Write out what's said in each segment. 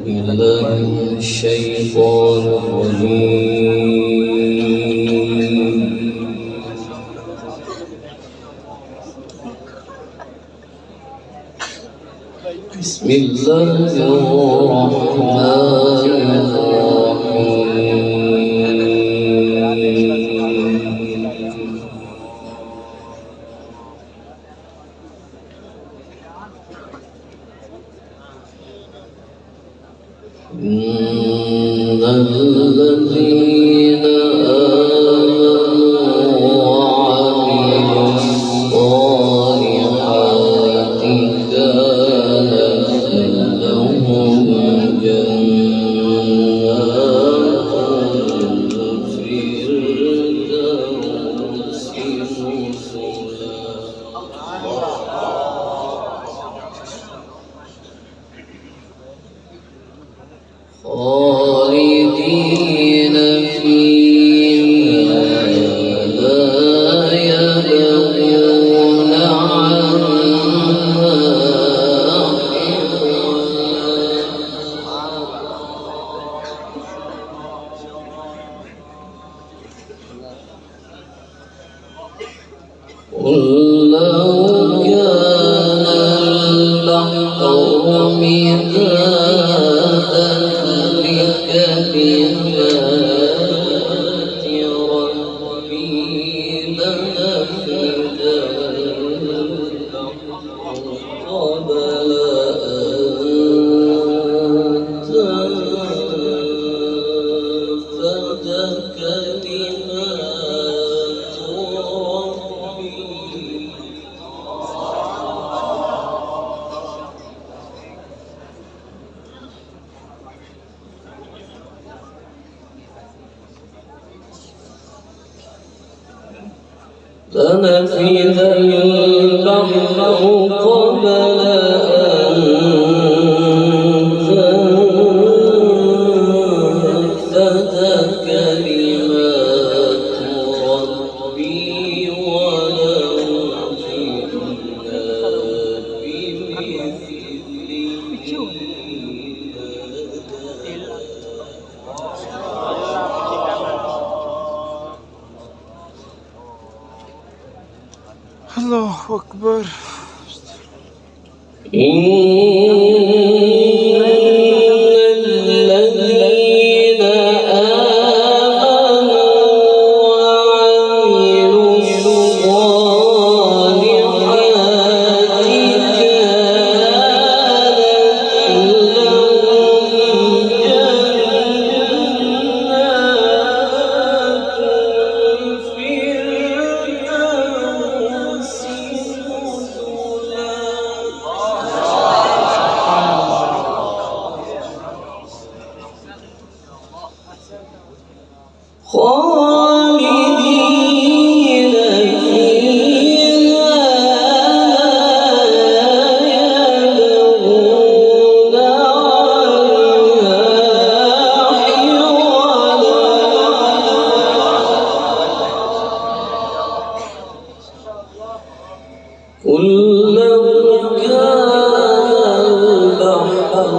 بالله من الشيطان الرجيم. بسم الله الرحمن إن الذين آمنوا وعملوا الصالحات كانت لهم جنات الفردوس نزلا خالدين فيها لا يبغون عنها قل لو كان البحر مدادا لكلمات ربي لنفد البحر قبل أن تنفد كلمات ربي لنفد البحر قبل أن تنفد كلمات ربي ولو جئنا الله أكبر. إن الذين آمنوا وعملوا الصالحات كانت لهم جنات الفردوس خالدين فيها لا يبغون عنها حولا قل لو كان البحر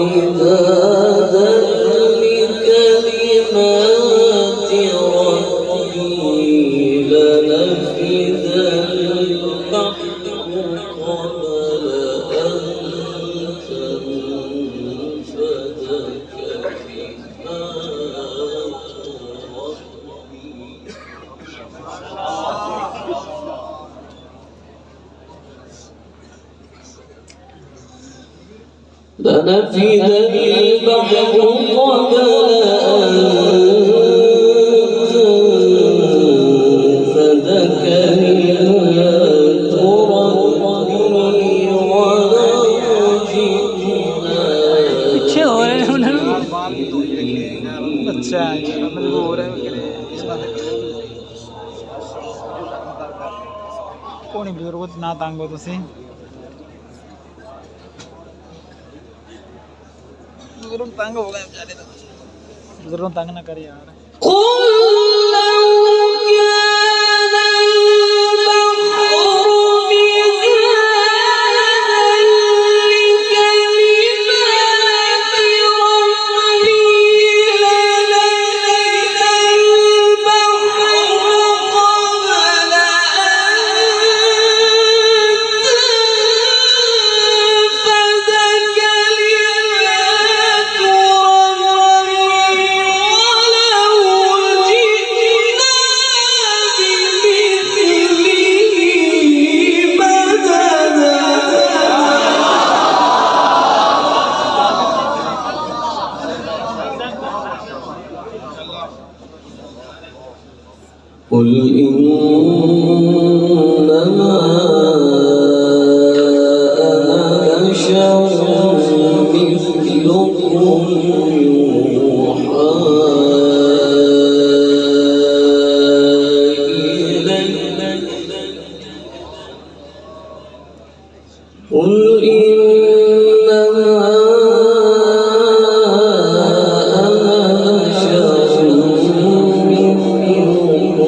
مدادا لكلمات ربي لنفد البحر قبل أن تنفد كلمات ربي لنفد البحر قبل أن تنفد كلمات ربي ولو جئنا पीछे हो रहे हैं उन्हें अच्छा मजबूर हो रहे हैं कौन बुजुर्ग ना तांगो तुसी बुजुर्ग तंग हो गए बेचारे तो बुजुर्ग तंग ना कर यार قل لو كان البحر مدادا لكلمات قل إنما أنا بشر مثلكم يوحى إلي قل إنما أنا بشر مثلكم يوحى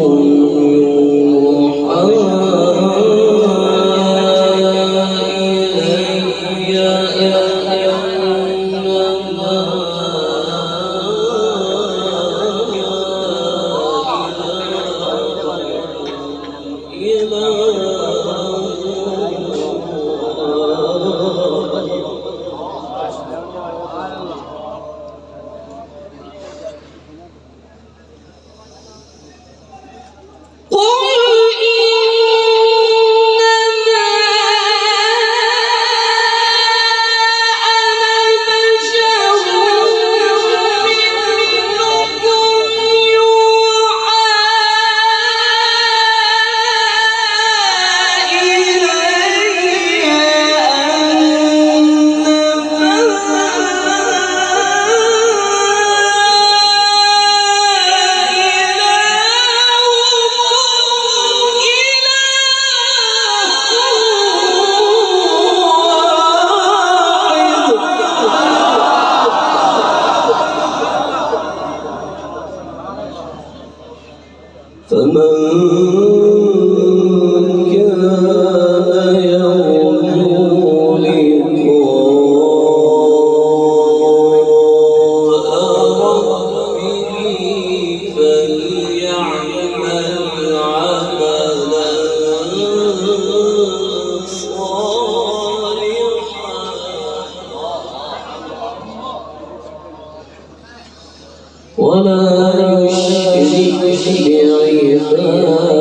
فمن كان يرجو لقاء ربه فليعمل عملا صالحا ولا يشرك بعبادة